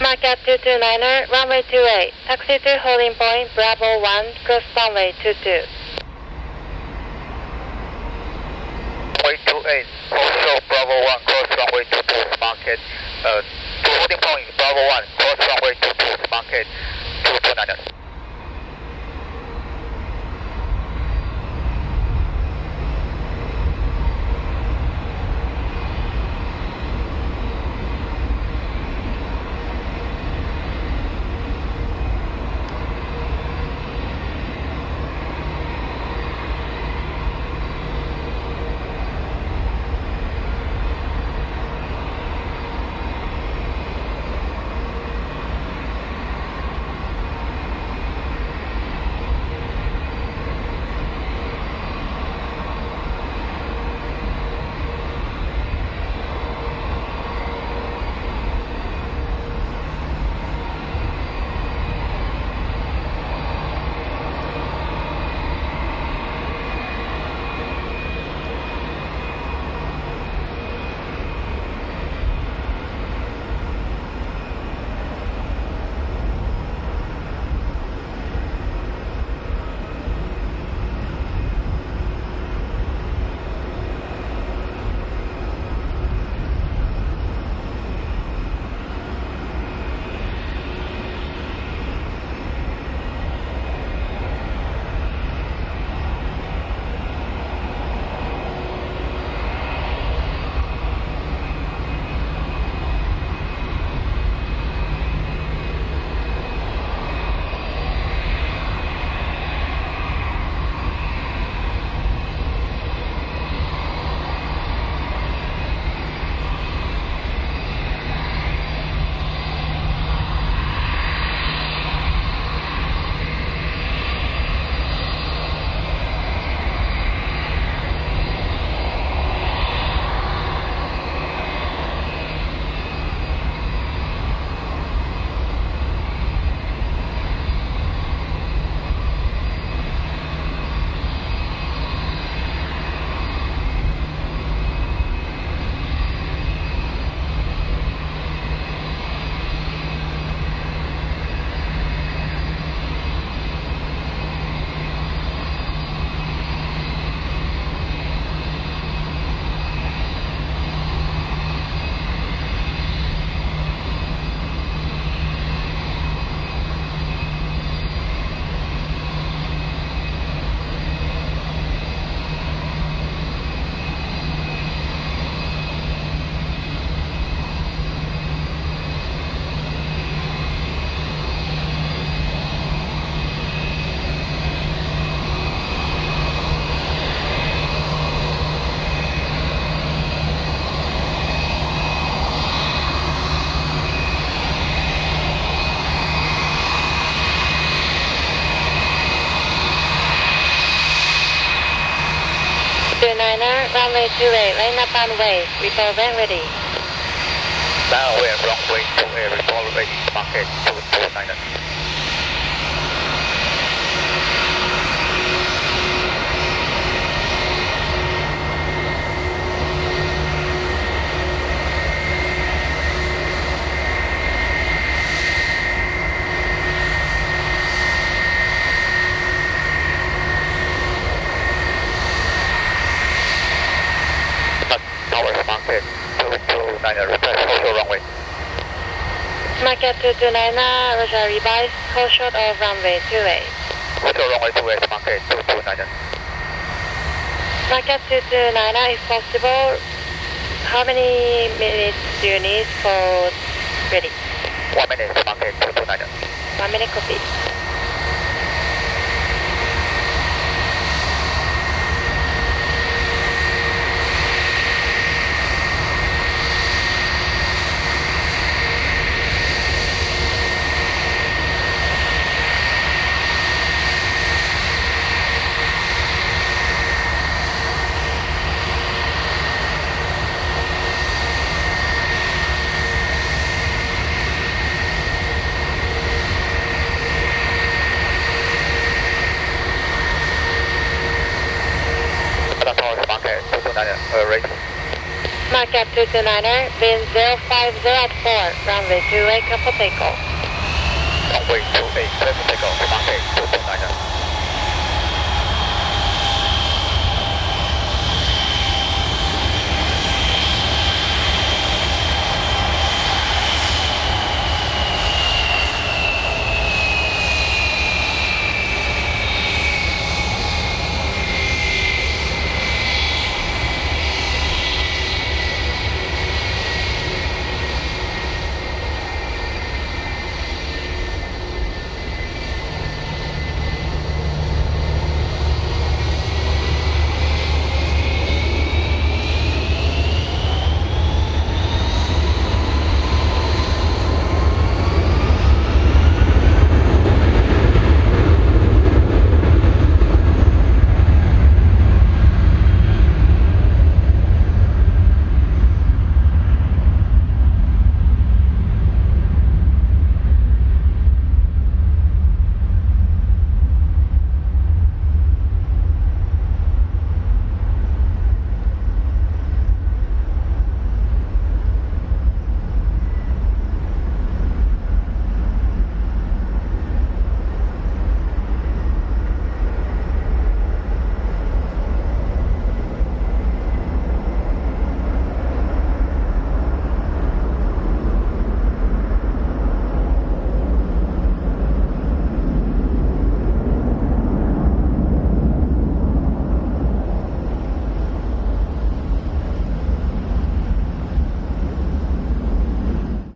Market 229er, runway 28, taxi to holding point Bravo 1, cross runway 22. Runway 28, also Bravo 1, cross runway 22, market, to holding point Bravo 1, cross runway 22, market 229er. Runway 28, line up and wait, report when ready. Now we're runway 28, report ready, market 229er. Market 229er, request hold runway. Market 229er, Roger, revise, hold short of runway 28. Hold runway 28, market 229er. Market 229er, if possible, how many minutes do you need for ready? 1 minute, market 229er. 1 minute, copy. Market 229er, ready. Market 229er, bin 050 at 4, runway 28, careful takeoff. Runway 28, careful takeoff, market 229er.